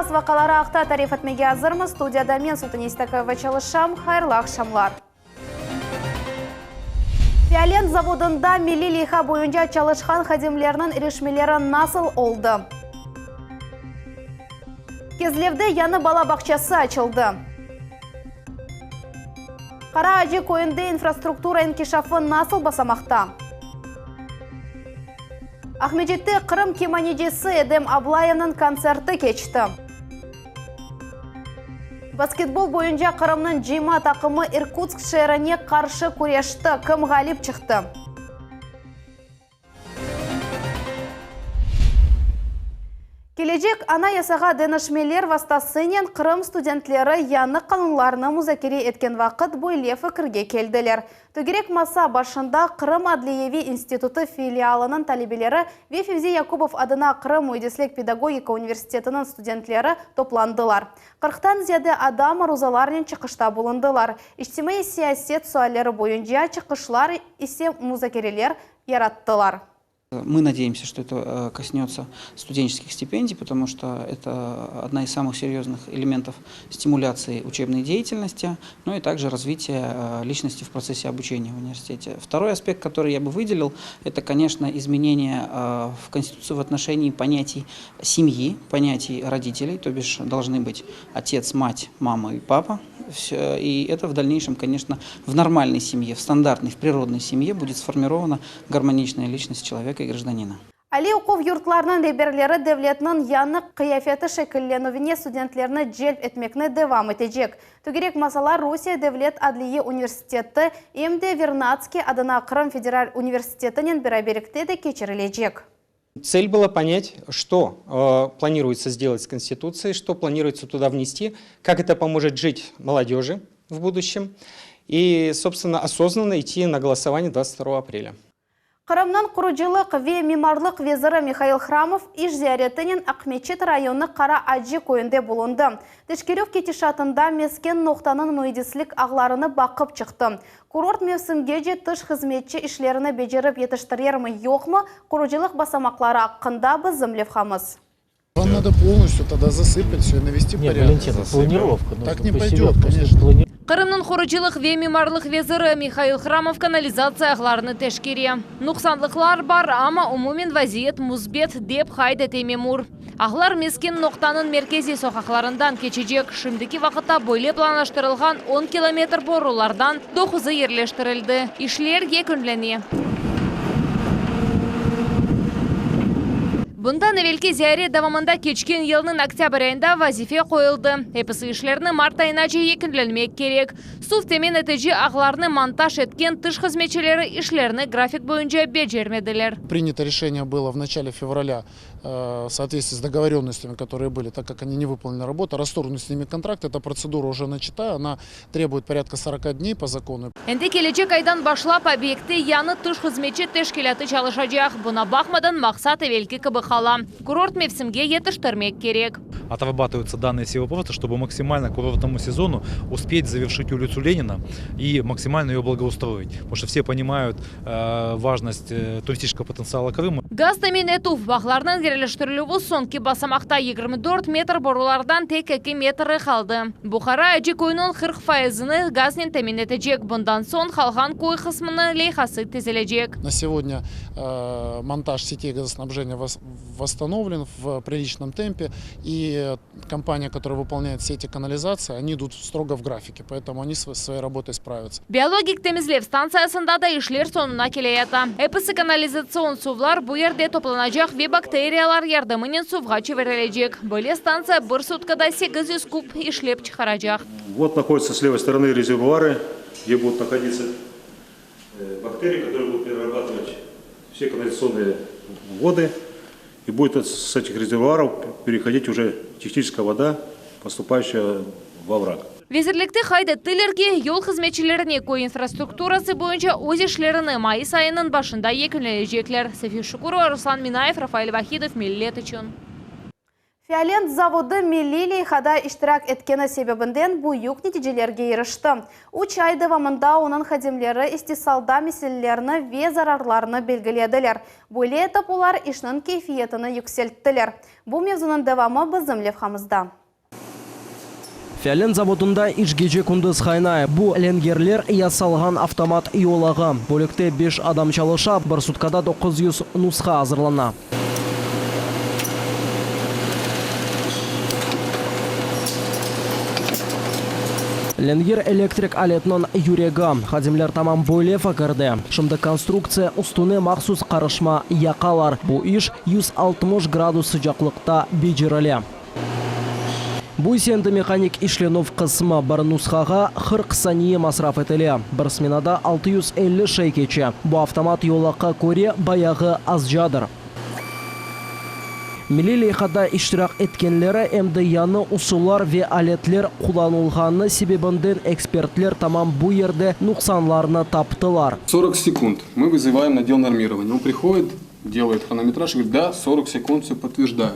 Аз вақалары ақта тариф етмеге азырмыз. Студияда мен Султан Истакова çalışам. Хайырлы ақшамлар. Фиолент заводында милли лиха бойынша çalışқан хадимлерінің ирешмелері насыл олды. Кезлевде яны бала бақчасы açılды. Қара ажы койынды инфраструктура инкишафы насыл басамақта. Ахмеджетте Қырым кеманежесі Эдем Аблаянын концерті кечті. Баскетбол бойынша Қырымның жима тақымы Иркутск шеріне қаршы күрешті. Кім ғалип чықты? Кележек ана ясаға денішмелер вастасынен Қырым студентлері яны қанунларыны музакире еткен вақыт бойле фікірге келділер. Түгерек маса башында Қырым Адлиеви институты филиалының талибелері Вефевзи Якубов адына Қырым Уйдеслек педагогика университетінің студентлері топландылар. 40-тан зияды адам арузалармен чықышта болындылар. Иштимai саясет суаллері бойынша чықышлар исе музакирелер яраттылар. Мы надеемся, что это коснется студенческих стипендий, потому что это одна из самых серьезных элементов стимуляции учебной деятельности, но и также развития личности в процессе обучения в университете. Второй аспект, который я бы выделил, это, конечно, изменение в Конституции в отношении понятий семьи, понятий родителей, то бишь должны быть отец, мать, мама и папа. И это в дальнейшем, конечно, в нормальной семье, в стандартной, в природной семье будет сформирована гармоничная личность человека и гражданина. Али оқув юртларының реберлері девлетінің яны қияфеті шекілленовіне студенттеріні желп етмекні девам етежек. Түгерек масалар Русия Девлет Адлие университеті МД Вернадский адына Қырым федераль университетінен біраберікте де кечірілежек. Цель была понять, что планируется сделать с Конституцией, что планируется туда внести, как это поможет жить молодежи в будущем и, собственно, осознанно идти на голосование 22 апреля. Қырымның құрыжылық ве мемарлық везірі Михаил Храмов иш зияретінен Ақмечет районы Қара Аджи койынде болынды. Тешкерек кетишатында мескен ноқтанын мүйдеслік ағларыны бақып чықты. Курорт мевсімге же тыш қызметші ішлеріні бежеріп етіштірермі жоқмы, құрыжылық басамақлары аққында біз зімлевхамыз. Вам надо полностью тогда засыпать все и навести порядок. Валентина, планировка. Так не пойдет, конечно. Қырымның құрыжылық ве мемарлық везірі Михаил Храмов канализация ағларыны тешкере. Нұқсанлықлар бар, ама умумен вазиет музбет деп хайды темемур. Ағлар мескен ноқтанын меркези соқақларындан кечежек. Шымдыки вақытта бойле планаштырылған 10 километр борулардан 9-ы ерлештірілді. Ишлерге күнлене. Бұнда невелке зияре давамында кечкен елінің октябрь айында вазифе қойылды. Эпісі ішлеріні март айына же екінленмек керек. Сув темен әтежі ағларыны монтаж еткен тыш қызметшілері ішлеріні график бойынша бежермеділер. Принято решение было в начале февраля в соответствии с договоренностями, которые были, так как они не выполнили работу, расторгнуть с ними контракт. Эта процедура уже начата, она требует порядка 40 дней по закону. Энде келечек айдан башлап объекті яны тыш қызметші тешкелаты çalışacak. Бұна бақмадан мақсат евелкі кыбықала. Курорт мевсімге етіштірмек керек. Отрабатываются данные все вопросы, чтобы максимально к курортному сезону успеть завершить улицу Ленина и максимально ее благоустроить. Потому что все понимают важность туристического потенциала Крыма. Газтамин этув бақларынан керелештірілуі сонки басамақта 24 метр борулардан тек 2 метрі қалды. Бұқара әжі койының 40%-ны газнен тәмин етежек. Бұндан сон қалған кой қысмыны лейхасы тезележек. На сегодня монтаж сетей газоснабжения восстановлен в приличном темпе, и компания, которая выполняет сети канализации, они идут строго в графике, поэтому они своей работой справятся. Биологик темизлев станциясында да ишлер сонуна келеята. Эпісі канализацион сувлар бұ ерде топланacak ве бактериялар ярдымынен сувға чеверележек. Бөле станция бір суткада 800 куб ишлеп чықарacak. Вот находятся с левой стороны резервуары, где будут находиться бактерии, которые будут перерабатывать все канализационные воды. И будет с этих резервуаров переходить уже техническая вода, поступающая во овраг. Везірлікті қайды тілерге ел қызметшілеріне кой инфраструктурасы бойынша өз ішлеріні майыс айының башында екінлері жеклер. София Шукурова, Руслан Минаев, Рафаэль Вахидов, Миллет үшін. Фиолент заводы миллили хада иштирак эткені себебінден буюк нетижелерге ерішті. Уч айды вамында оның хадемлері истисалда меселелеріні ве зарарларыны белгіледілер. Бөле етіп олар ішнің кейфиетіні юкселттілер. Бұл мевзунын давамы біздің левхамызда. Фиолент заводында иш гече күндіз хайнай. Бу ленгерлер ясалған автомат иолағы. Бөлікте 5 адам чалыша, бір суткада 900 нусқа азырлана. Ленгер электрик алетнон юрега. Хадимлер тамам бойле факырды. Шымды конструкция устуны махсус қарышма яқалар. Бу иш 160 градус sıcaklıkта бежірілі. Бу сенді механик ішленов қысымы бір нусхаға 40 сания масраф етілі. Бір сменада 650 шейкече. Бу автомат йолаққа көре баяғы аз жадыр. Милили хада иштирак эткенлері эмді яны усулар ве алетлер куланылғаны себебінден экспертлер тамам бу ерде нуксанларны таптылар. 40 секунд. Мы вызываем на отдел нормирования. Он приходит, делает хронометраж и говорит, да, 40 секунд, все подтверждаю.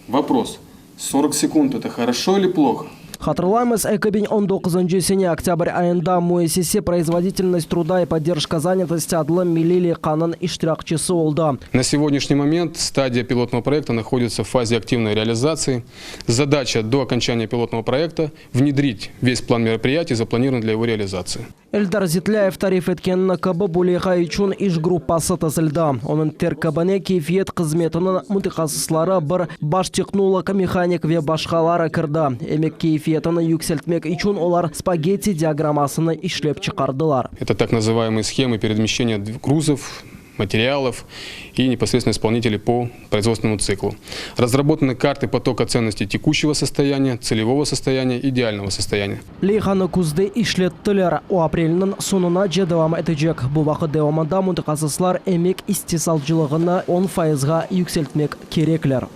Вопрос. 40 секунд это хорошо или плохо? Хатырлаймыз, экобень 19 октябрь айында муэсесе производительность труда и поддержка занятости адлы милили канын иштиракчысы олды. На сегодняшний момент стадия пилотного проекта находится в фазе активной реализации. Задача до окончания пилотного проекта внедрить весь план мероприятий, запланирован для его реализации. Эльдар Зитляев тариф эткенні кабы булеха үчүн иш группасы тасылды. Onun теркабыне кейфиет қызметінің мутықасыслары бір баш технолог, механик ве башқалары кірді. Эмек кейфиетіні юкселтмек үчүн олар спагетти диаграммасыны ишлеп чықардылар. Это так называемые схемы перемещения грузов, материалов и непосредственно исполнителей по производственному циклу. Разработаны карты потока ценностей текущего состояния, целевого состояния, идеального состояния. Лейханы күзді ишлеттілер. У апрелінің сонына же давам етежек. Бұл вақыт давамында мутықасыслар эмек истисалчылығыны 10%-ға юкселтмек кереклер.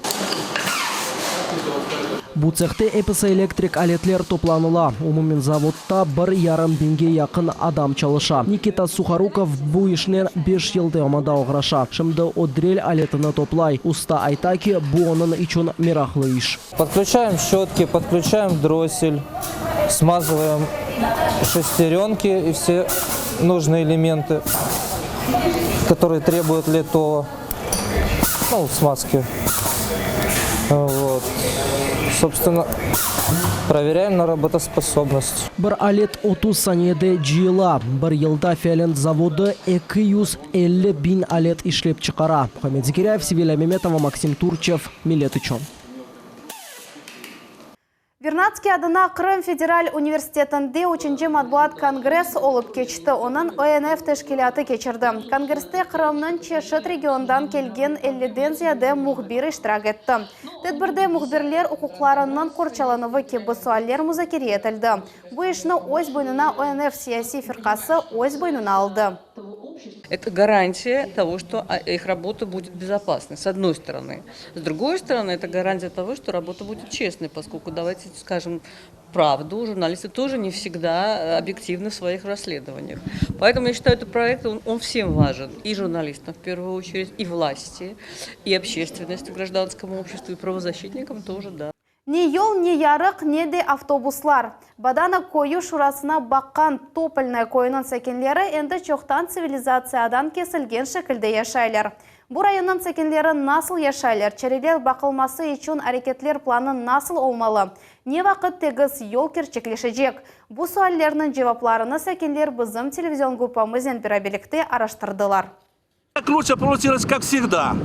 Бу цехте эпс электрик алетлер топланыла. Умумен заводта 1,5 бинге якын адам чалыша. Никита Сухаруков бу ишнен 5 йылды омада ограша. Шымды одрель алетыны топлай. Уста айтаки бу onun için мерахлы иш. Подключаем щетки, подключаем дроссель, смазываем шестеренки и все нужные элементы, которые требуют литого, смазки. Вот. Собственно, проверяем на работоспособность. Бір алет 30 санеде жиыла. Бір йылда Фиолент заводы 250 бин алет ишлеп чықара. Хамед Зикиряев, Севиля Меметова, Максим Турчев, Милет Ичон. Вернадский адына Крым федераль университетінде учинче матбуат конгресс олып кечті. Онын ОНФ тешкилаты кечірді. Конгрессте Крымның чешет региондан келген 50-ден зияде мухбир иштирак етті. Тедбірде мухбирлер укукларының корчаланывы кебі суаллер музакире етілді. Бу ишны өз бойнына ОНФ сияси фирқасы өз бойнына алды. Это гарантия того, что их работа будет безопасной, с одной стороны. С другой стороны, это гарантия того, что работа будет честной, поскольку, давайте скажем правду, журналисты тоже не всегда объективны в своих расследованиях. Поэтому я считаю, этот проект, он всем важен. И журналистам, в первую очередь, и власти, и общественности, гражданскому обществу, и правозащитникам тоже, да. Ни yol, ни ярық, ни де автобуслар. Бадана койу шурасына баққан топыльная койының сәкенлері енді чоқтан цивилизациядан кесілген шекілді яшайлар. Бұл районның сәкенлері насыл яшайлар, чәрелер бақылмасы үшін әрекетлер планы насыл олмалы. Не вақыт тегіз yol керчеклешежек. Бұл суаллерінің жевапларыны сәкенлер біздің телевизион группамызен бірабелікте араштырдылар. Лучше получилось, как всегда.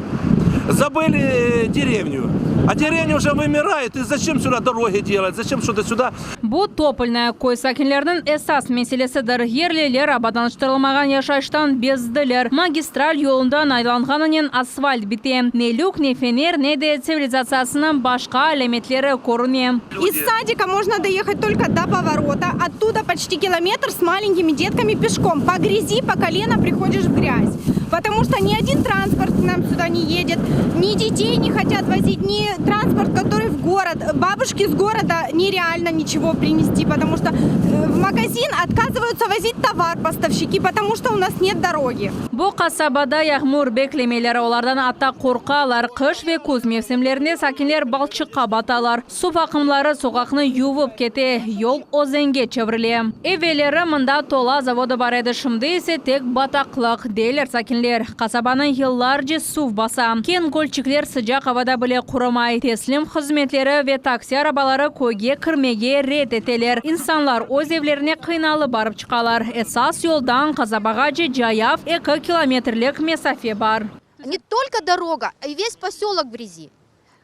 Забыли деревню. А деревня уже вымирает, и зачем сюда дороги делать, зачем что-то сюда? Бу топольная кой сакинлердин эсас меселеси ергерлелер абаданыштырылмаган яшаштан бездилер. Магистраль yolundan айланганын асфальт бите. Не люк, не фенер, не де цивилизациясынан башка элементлери көрүнө. Из садика можно доехать только до поворота. Оттуда почти километр с маленькими детками пешком. По грязи, по колено приходишь в грязь. Потому что ни один транспорт к нам сюда не едет, ни детей не хотят возить, ни транспорт, который в город город. Бабушке с города нереально ничего принести, потому что в магазин отказываются возить товар поставщики, потому что у нас нет дороги. Bu kasabada yağmur beklemeleri onlardan hatta korkarlar. Kış ve kuz mevsimlerinde sakinler balçıkka batalar. Su akımları sokakını yuvub kete, yol ozenge çevrili. Evveleri mında tola zavodu var edi, şimdi ise tek bataklık deyler sakinler. Kasabanın yıllarca su basa. Ken golçikler sıcak havada bile kurumay. Teslim hizmetleri ve taksi arabaları koyga kirmege red eteler. İnsanlar öz evlerine kıynalı barıp çıkalar. Esas yoldan kasabagaca Cayaf 2 kilometrelik mesafe var. Не только дорога, а и весь поселок в грязи.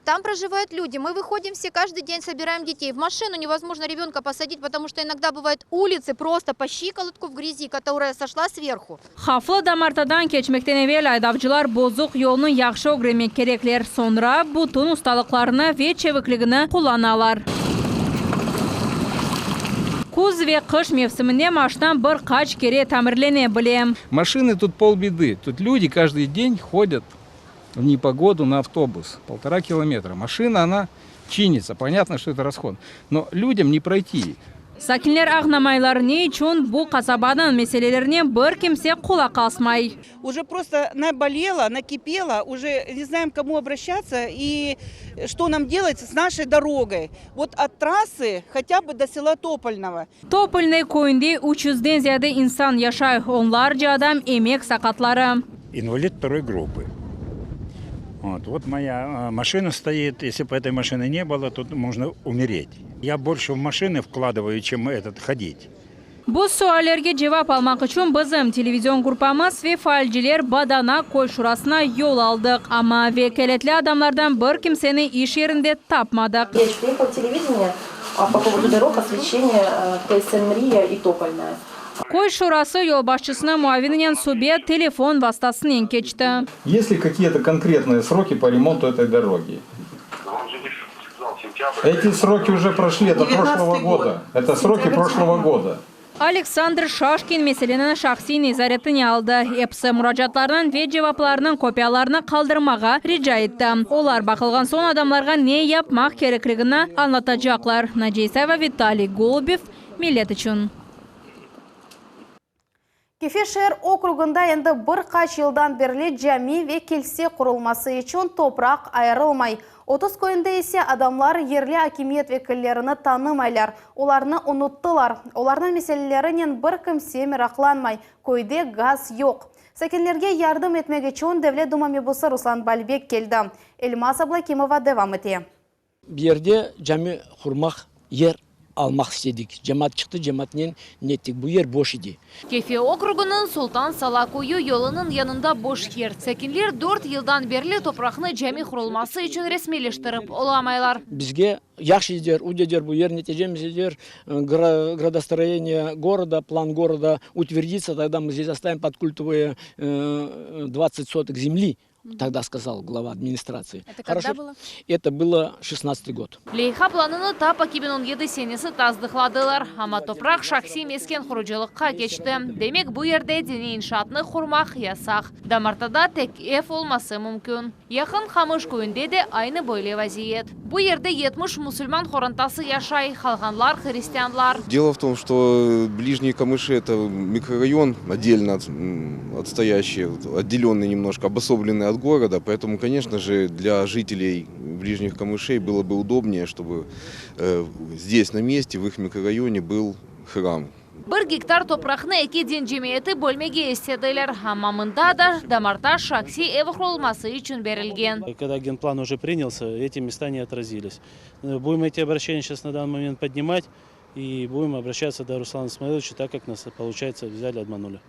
Там проживают люди. Мы выходим все каждый день, собираем детей. В машину невозможно ребенка посадить, потому что иногда бывают улицы просто по щиколотку в грязи, которая сошла сверху. Xaflı damartadan keçmekten evvel aydavcılar bozuk yolunu yaxşı öğrenmek gerekler. Sonra bütün ustalıklarını ve çevikliğini kullanırlar. Kuz ve kış mevsiminde maştan birkaç kere tamirlenebilir. Машины тут полбеды. Тут люди каждый день ходят в непогоду на автобус. 1,5 километра. Машина, она чинится. Понятно, что это расход. Но людям не пройти. Sakinler ağlamaylar ne için bu kasabanın meselelerine bir kimse kulak asmay. Уже просто наболело, накипело, уже не знаем, к кому обращаться и что нам делать с нашей дорогой. Вот от трассы хотя бы до села Topolnovo. Topolnoy köyünde 300'den ziyade insan yaşay. Onlarca adam emek sakatları. Инвалид второй группы. Вот моя машина стоит. Если бы этой машины не было, то можно умереть. Я больше в машины вкладываю, чем ходить. Bu suallerge cevap almak için bizim televizyon grupamız ve faalciler Badana Koy Şurası'na yol aldık. Ama vekaletli adamlardan bir kimseni iş yerinde tapmadık. Я приехал в телевидение по поводу дорог, освещения ТСН «Мрия» и Топольная. Koy Şurası yol başçısına muavininden Subya telefon vasıtasından geçti. Есть ли какие-то конкретные сроки по ремонту этой дороги? Эти сроки уже прошли, это прошлого года. Это сроки прошлого года. Alexander Shashkin meselenin şahsi nezaretini aldı. Hepsi müracaatlarının ve cevaplarının kopyalarını kaldırmağa rica etti. Onlar bakılgan son adamlarga ne yapmak gerekligini anlatacaklar. Najisa ve Vitaliy Golubov, Millet için. Кефешер округында енді бір қач жылдан берлі жами ve келсе құрылмасы үшін топырақ айырылмай. 30 көйінде есе адамлар ерлі акимиет векілеріні танымайлар. Оларны ұнуттылар. Оларның меселелерінен бір кімсе мерақланмай. Көйде газ yok. Сәкенлерге ярдым etmek için Devlet Duma Mebuсы Руслан Балбек келді. Elmas Ablakimova devam ете. Bir yerde cami kurmak yer almak istedik. Cemaat çıktı, cemaatinin nettik. Bu yer boş idi. Kefe okrugunun Sultan Sala koyu yolunun yanında boş yer. Sakinler 4 yıldan beri toprağını cami kurulması için resmileştirip olamaylar. Bizge yaxşı eder, uder bu yer нетежеміз eder. Градостроение города, план города утвердится, тогда мы здесь оставим под культовые 20 соток земли. Тогда сказал глава администрации. Это когда было? Это было 16-й год. Leyha planını TAP 2017 senesi tazdıkladılar. Ama toprak şahsi mesken kuruculukka geçti. Demek bu yerde dini inşaatını kurmak yasak. Damartada tek ev olması mümkün. Yakın Kamış köyünde de aynı böyle vaziyet. Bu yerde 70 Müslüman хорантасы yaşay, halganlar, hristiyanlar. Дело в том, что Ближние Камыши это микрорайон, отдельно отстоящий, отделенный немножко, обособленный от города, поэтому, конечно же, для жителей Ближних Камышей было бы удобнее, чтобы здесь, на месте, в их микрорайоне был храм. 1 гектар toprağını 2 din cemiyeti bölmege istediler. Hamamında da damarda şahsi ev kurulması için verilgen. Когда генплан уже принялся, эти места не отразились. Будем эти обращения сейчас на данный момент поднимать и будем обращаться до Руслана Исмаиловича, так как нас, получается, взяли, обманули.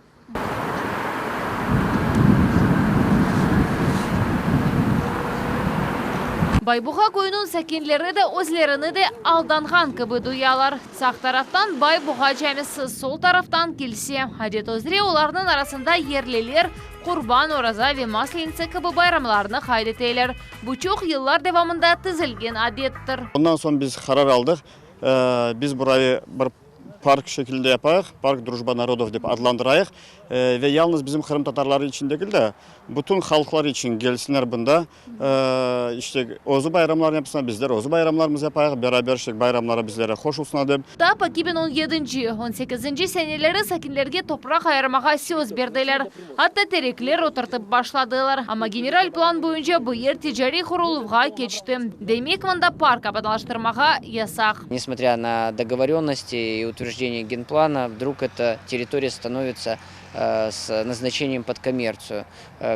Baybuğa koyunun sakinleri de özlerini de aldangan gibi duyalar. Sağ taraftan Baybuğa camisi, sol taraftan kilise. Adet özre olarının arasında yerliler Kurban, Oraza ve Maslenitsa gibi bayramlarını kaydeteyler. Bu çok yıllar devamında tizilgen adettir. Ondan sonra biz karar aldık. Biz burayı bir парк şekilde yapak, park Дружба народов деп adlandırayıq ve yalnız bizim Kırım Tatarları için değil de bütün halklar için gelsinler bunda. İşte ozu bayramlar yapsınlar, bizler ozu bayramlarımızı yapayıq, beraber işte bayramlara bizlere hoş olsun deb. Tap 2017-18 seneleri sakinlerge toprak ayırmağa söz verdiler. Hatta terekler oturtup başladılar. Ama general plan boyunca bu yer ticari kuruluvğa geçti. Demek mında park abadlaştırmağa yasak. Несмотря на договоренности и утверждение генплана, вдруг эта территория становится с назначением под коммерцию.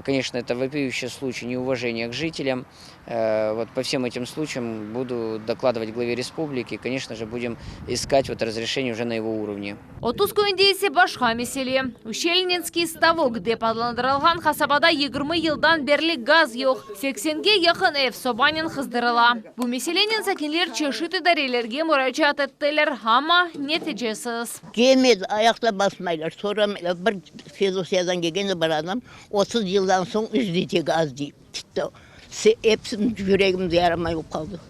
Конечно, это вопиющий случай неуважения к жителям. Вот по всем этим случаям буду докладывать главе республики. Конечно же, будем искать разрешение уже на его уровне. Отuz köyünde ise başka mesele. Uşelinenский stavok деп adlandırılgan kasabada 20 yıldan beri gaz yok. 80'ge yakın ev sobanın kızdırıla. Bu meselenin sakinler çeşitli idarelerge müracaat ettiler ama neticesiz. Gelmedi, ayakla basmaylar. Sonra bir Fedosya'dan gelen bir adam 30 yıldan sonra ücreti gaz deyip gitti. Hepsinin yüreğimde yaramayıp kaldı.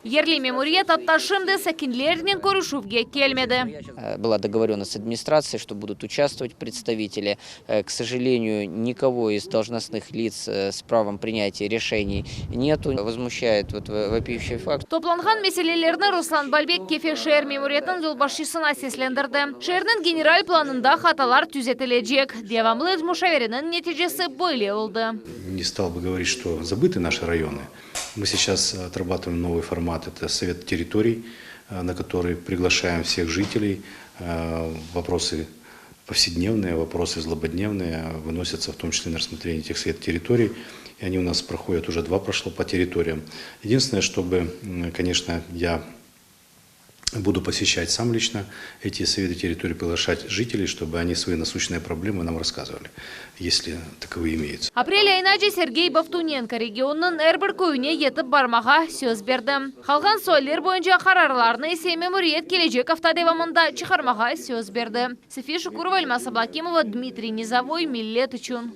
Yerli memuriyet атташымды sakinlerinin görüşüvге келмеді. Была договоренность с администрацией, что будут участвовать представители. К сожалению, никого из должностных лиц с правом принятия решений нету. Возмущает вопиющий факт. Toplanған meselelerini Ruslan Balbek Kefe şehir memuriyetinin yolbaşçısına seslendirdi. Şehrin general planında hatalar düzeltilecek. Devamlı müşavirinin neticesi böyle oldu. Не стал бы говорить, что забыты наши районы. Мы сейчас отрабатываем новый формат. Это совет территорий, на который приглашаем всех жителей. Вопросы повседневные, вопросы злободневные выносятся в том числе на рассмотрение этих совет территорий. И они у нас проходят, уже 2 прошло по территориям. Единственное, чтобы, конечно, я буду посещать сам лично эти советы территорий, приглашать жителей, чтобы они свои насущные проблемы нам рассказывали, если таковые имеются. Апрель айынажы Сергей Бавтуненко регионның әрбір кöyіне етіп бармаға сөз берді. Қалған сөйлер бойынша қарарларны есе мемуриет келешек hafta devamında çıkarmaға söz берді. София Шукурова, Эльмас Аблакимова, Дмитрий Низовой, Миллет үшін.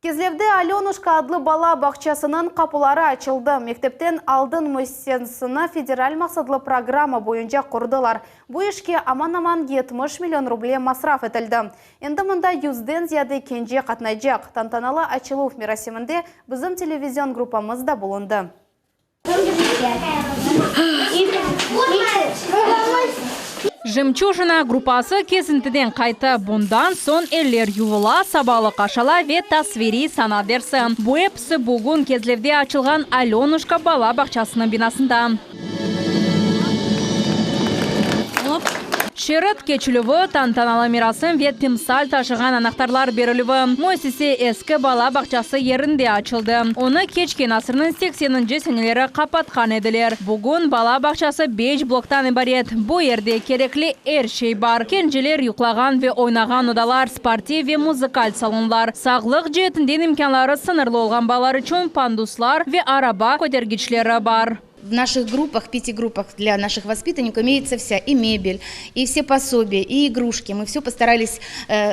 Кезлевде Аленушка адлы бала бақчасының қапылары açılды. Мектептен алдын мөссенсіні федераль мақсадлы программа бойынша құрдылар. Бұл ішке аман-аман 70 миллион рублей масраф етілді. Енді мұнда 100-ден зияды кенже қатнайжақ. Тантаналы açылу мерасимінде біздің телевизион группамыз да болынды. Жемчужина группасы кезінтіден қайты. Бұндан сон әлер ювыла, сабалы қашала ве тасвери сана дерсі. Бұл епсі бүгін кезлевде açылған Аленушка бала бақчасының бинасында. Шерет кечілігі, тантаналы мирасын вет тимсаль ташыған анақтарлар берілігі. Мөсесе ескі бала бақчасы ерінде açылды. Оны кечкен асырның 80-нче сенелері қапатқан еділер. Бүгін бала бақчасы 5 блоктан ибарет. Бұл ерде керекли әр шей бар. Кенжелер юқлаған ве ойнаған одалар, спорти ве музыкаль салонлар. Сағлық жетінден имканлары сынырлы олған балар үшін пандуслар ве араба көтергічлері бар. В наших группах, 5 группах для наших воспитанников имеется вся и мебель, и все пособия, и игрушки. Мы все постарались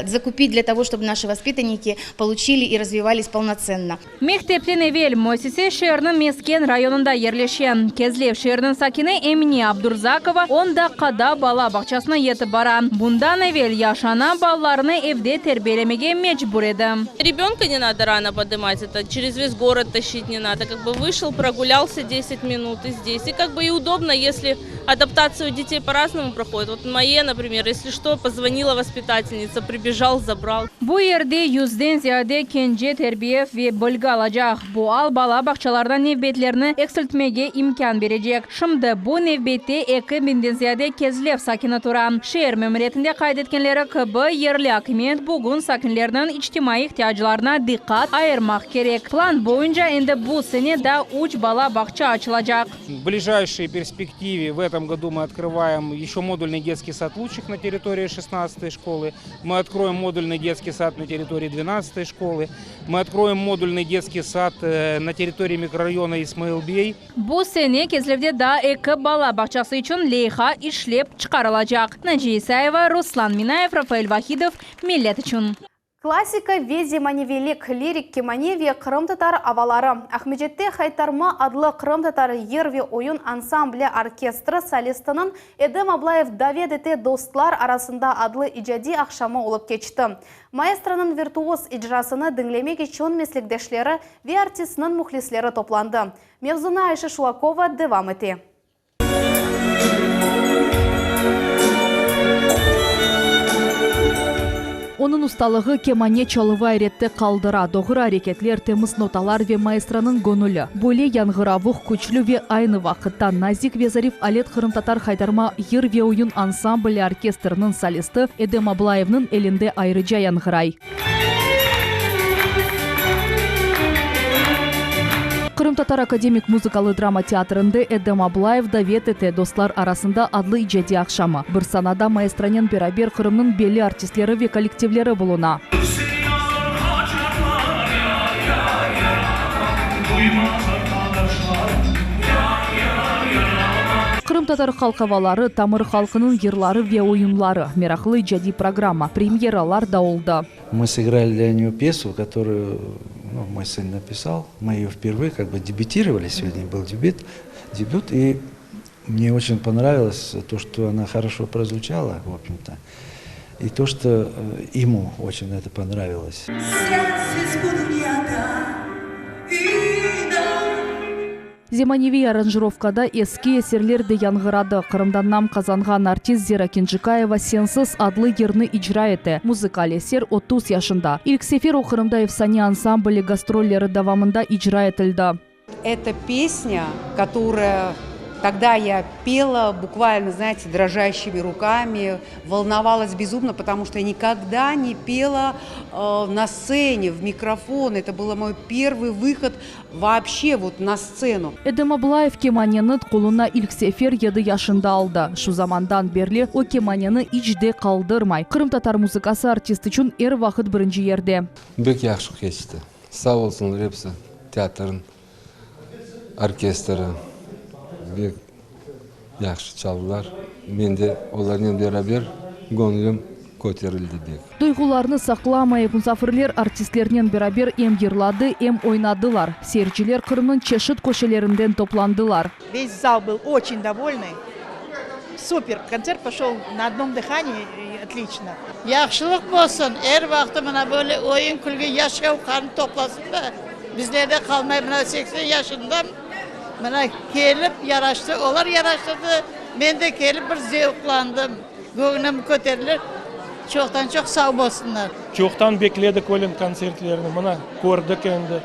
закупить для того, чтобы наши воспитанники получили и развивались полноценно. Мектептен evvel Мөсесе шерінің Мескен районында ерлешен. Кезлев шерінің сакины Эмине Абдурзакова онда қада бала бақчасына етіп бара. Bundan evvel yaşana балларыны evде тербелемеге мечбур еді. Ребенка не надо рано поднимать, это через весь город тащить не надо. Как бы вышел, прогулялся 10 минут. И здесь. И как бы и удобно, если адаптация у детей по-разному проходит. Вот моей, например, если что, позвонила воспитательница, прибежал, забрал. Bu yerde 100'den ziyade kence terbiye ve bilgi alacak. Bu al bala bakçalardan nevbetlerini eksiltmege imkan verecek. Şimdi bu nevbette 2000'den ziyade Кезлев sakini turan. Şehir memuriyetinde kaydetkenleri kıbı yerli hakimiyet bugün sakinlerinin içtimai ihtiyaçlarına dikkat ayırmak gerek. Plan boyunca endi bu sene da 3 bala bakça açılacak. В ближайшей перспективе в этом году мы открываем еще модульный детский сад лучших на территории 16-й школы. Мы откроем модульный детский сад на территории 12-й школы. Мы откроем модульный детский сад на территории микрорайона Исмаилбей. Bu sene Кезлевде da 2 bala bakçası için leyha işlep çıkarılacak. Naciye İsaeva, Ruslan Minayev, Rafael Vahidov, Millet için. Классика вези маневелик лирик кеманеве Крым татар авалары. Ахмеджетте Хайтарма адлы Крым татар ерве ойын ансамбле оркестры солистының Эдем Аблаев Даведете достлар арасында адлы иджади ақшамы олып кечті. Маэстроның виртуоз иджрасыны діңлемеге чон меслікдешлері ве артисінің мұхлислері топланды. Мевзуна Айша Шулакова девам ете. Onun ustalığı kemane çalıva ayretті қалдыра, doğru hareketler, temiz notalar ve maestranın gönülü. Böyle yangıravıq, küçlü ve aynı vakitte nazik ve zarif alet Kırım Tatar Haydarma yer ve oyun ansambli orkestrinin solisti Edem Ablayev'nin elinde ayrıca yangıray. Kırım Tatar Akademik Muzikalı Drama Teatrında Edem Ablayev Davet dostlar arasında adlı icadi akşamı. Bir sanada maestranın beraber Kırım'ın belli artistleri ve kolektivleri buluna. Kırım Tatar halkavaları, Tamır halkının yırları ve oyunları, meraklı icadi программа, премьералар da oldu. Мы сыграли для нее пьесу, которую мой сын написал. Мы ее впервые дебютировали, сегодня был дебют, и мне очень понравилось то, что она хорошо прозвучала, в общем-то, и то, что ему очень это понравилось. Земаневи аранжировкада eski eserler de yangırады. Kırım'dan nam kazanған artist Zera Kinjikaeva sensiz adlı yerini icra etti. Muzikal eser 30 yaşında. İlk sefer o Kırım'da efsane ansambli gastrolleri davamında icra etildi. Это песня, которая тогда я пела буквально, знаете, дрожащими руками, волновалась безумно, потому что я никогда не пела на сцене, в микрофон. Это был мой первый выход вообще на сцену. Edem Ablayev kemaneni koluna ilk sefer 7 yaşında aldı. Şu zamandan beri o kemaneni içde kaldırmay. Kırım Tatar muzikası artisti için vakit birinci yerde. Bek yaxşı geçti. Sağ olsun hepsi teatrın, orkestri. Bek yaxşı çaldılar. Ben de onlarla beraber gönlüm ko'tarildi bek. Duygularını saklamayıp musafirler artistlerinin beraber hem yırladı hem oynadılar. Seyirciler Kırım'ın çeşit köşelerinden toplandılar. Весь зал был очень довольный. Супер, концерт пошел на одном дыхании, отлично. Yaxşılık olsun, her vakti bana böyle oyun kulübü yaşayan kanı toplasın da bizlerde kalmayı bana 80 yaşında bana gelip yaraştı, onlar yaraştırdı. Ben de gelip bir zevklandım. Gönlüm köterilir. Çoktan çok sağ olsunlar. Çoktan bekledik olan konsertlerini, bana gördük endi.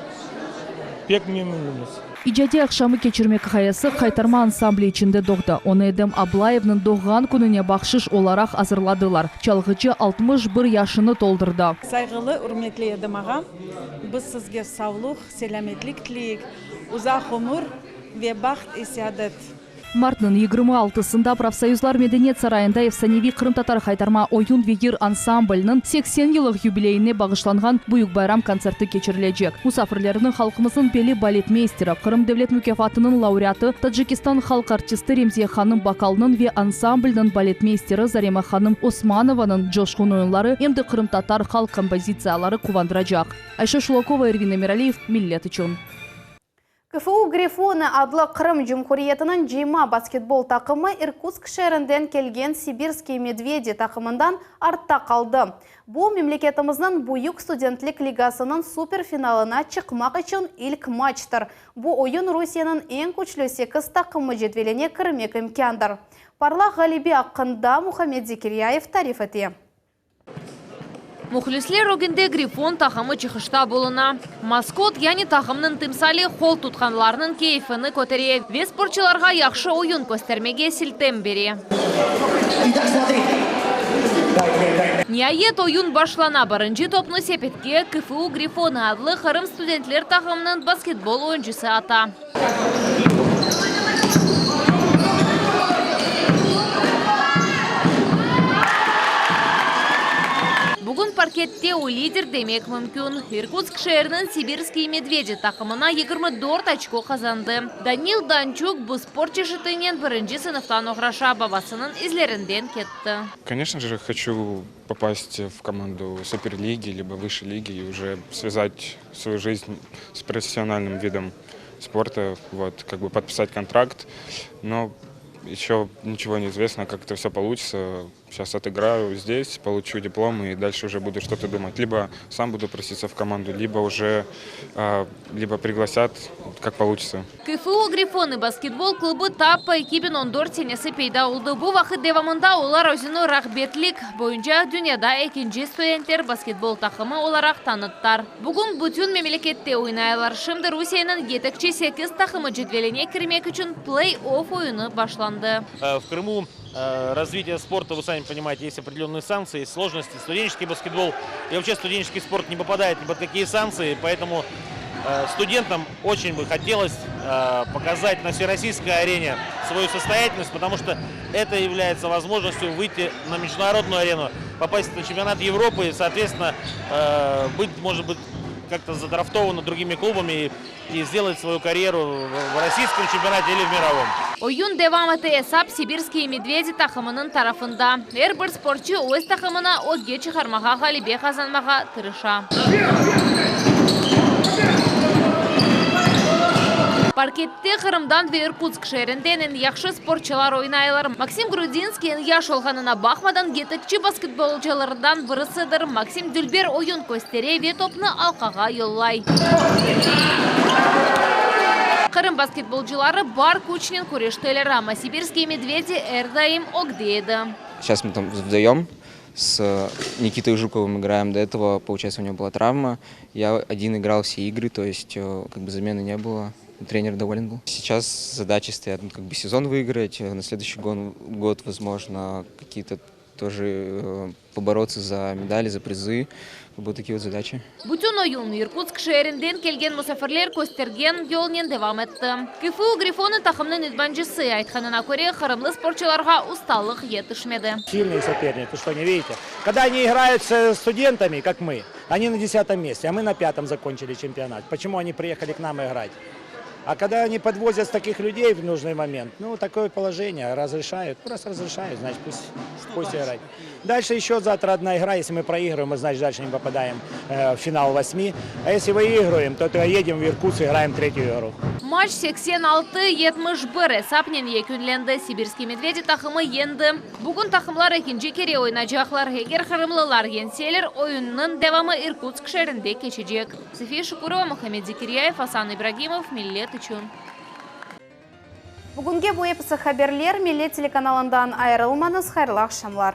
Pek memnunuz. İcadi akşamı geçirmek hayası Haytarma ansambli içinde doğdu. Onu Edem Ablayev'nin doğan gününe bahşiş olarak hazırladılar. Çalgıcı 61 yaşını doldurdu. Saygılı, hürmetli Edem ağam, biz sizge sağlık, selametlik tileyik, uzak ömür ve baxt esiadet. Mart'ın 26'sında Profsoyuzlar Medeniyet Sarayı'nda efsanevi Kırım Tatar Haytarma oyun ve yer ansamblinin 80 yıllık jubileyine bağışlanған Büyük Bayram konserti geçirilecek. Musafirlerinin halkımızın beli baletmeisteri, Kırım Devlet Mükafatının laureatı, Tacikistan halk artisti Remziye Hanım Bakalının ve ansamblinin baletmeisteri Zarema Hanım Osmanovanın coşkun oyunları hem de Kırım Tatar halk kompozitsiyaları kuvandıracak. Ayşe Şulakova, Ervin Emiraliyev, Millet için. КФУ Грифоны адлы Крым Cumhuriyeti'nin Cima basketbol takımı Irkutsk şehrinden kelgen Sibirskiy Medvedi takımından artta kaldı. Bu memleketimizin Büyük Studentlik Ligasının super finalına çıkmak için ilk maçtır. Bu oyun Rusya'nın en güçlü 8 takımı cetveline kirmek imkandır. Parla galibi hakkında Muhammed Zekeriyayev tarif etti. Muxlisler oginde Grifon takımı çıkışta buluna. Maskot yani takımının timsali hol tutkanlarının keyfini көтере. Ve sporçularga yaxşı oyun göstermege siltem beri. Nihayet oyun başlana birinci topnu sepetke КФУ Grifon adlı Kırım Studentler takımının basketbol oyuncusu ata. Bugün parkette у лидер демек мүмкін. Иркутск шерінің сибирские медведи тақымына 24 очко қазанды. Данил Данчук бұл спорт чешітінен бірінші сыныптан оғраша бабасының излерінден кетті. Конечно же, хочу попасть в команду Суперлиги, либо высшей лиги и уже связать свою жизнь с профессиональным видом спорта, вот, как бы подписать контракт, но еще ничего не известно, как это все получится. Сейчас отыграю здесь, получу диплом и дальше уже буду что-то думать. Либо сам буду проситься в команду, либо уже либо пригласят, как получится. КФУ Грифоны баскетбол клубы таппа экибин ондор тенесі пейда олды. Бұл вақыт девамында олар өзіні рахбетлік бойынша дүнияда екінші студенттер баскетбол тақымы оларақ таныттар. Бүгін бүтін мемлекетте ойнайлар. Шымды Русияның етікчі 8 тақымы жетвеліне кірмек үшін плей-офф ойыны башланды. В Крыму развитие спорта, вы сами понимаете, есть определенные санкции, есть сложности. Студенческий баскетбол и вообще студенческий спорт не попадает ни под какие санкции, поэтому студентам очень бы хотелось показать на всероссийской арене свою состоятельность, потому что это является возможностью выйти на международную арену, попасть на чемпионат Европы и, соответственно, быть, может быть, как-то задрафтовано другими клубами и сделать свою карьеру в российском чемпионате или в мировом. Oyun devam etesap Sibirskiy medvedi takımının tarafında. Her bir sportçu öz takımına o geç çıkarmağa, galibe kazanmağa tırışa. Parkette Kırım'dan ve Irkutsk şehrinden en yaxşı sportçular oynayırlar. Maksim Grudinski en yaş olğanına bakmadan yetekçi basketbolcularından birisidir. Maksim Dülber oyun göstere ve topunu alqağa yollay. Kırım basketbolcuları бар күчінен көрештелер, ama Сибирские медведи әрдайым огдейді. Сейчас мы там вдвоем с Никитой Жуковым играем. До этого, получается, у него была травма. Я один играл все игры, то есть как бы замены не было. Тренер доволен был. Сейчас задачи стоят, как бы сезон выиграть, на следующий год возможно, какие-то тоже побороться за медали, за призы. Вот такие вот задачи. Bütün oyun Irkutsk şehrinden kelgen musafirler göstergen yolundan devam etti. КФУ Грифоны takımının idmancısı айтқанына көре Kırımlı sporçularga ustalık yetişmedi. Сильные соперники, вы что, не видите? Когда они играют с студентами, как мы, они на 10 месте, а мы на 5 закончили чемпионат. Почему они приехали к нам играть? А когда они подвозят таких людей в нужный момент, ну, такое положение разрешают, просто разрешают, значит, пусть играют. Дальше еще завтра одна игра, если мы проигрываем, мы, значит, дальше не попадаем в финал 8. А если выигрываем, то едем в Иркутск и играем третью игру. Maç 86-71 hesapnen yekünlendi. Sibirskiy medvedi takımı yendi. Bugün takımlar ikinci kere oynayacaklar. Eğer Kırımlılar yenseler oyunun devamı Irkutsk şehrinde geçecek. Sefiye Şukurova, Muhammed Zikiriyaev, Hasan İbragimov, Millet için. Бүгінге bu епісі haberler Millet телеканалından ayrılmanız. Hayırlı akşamlar.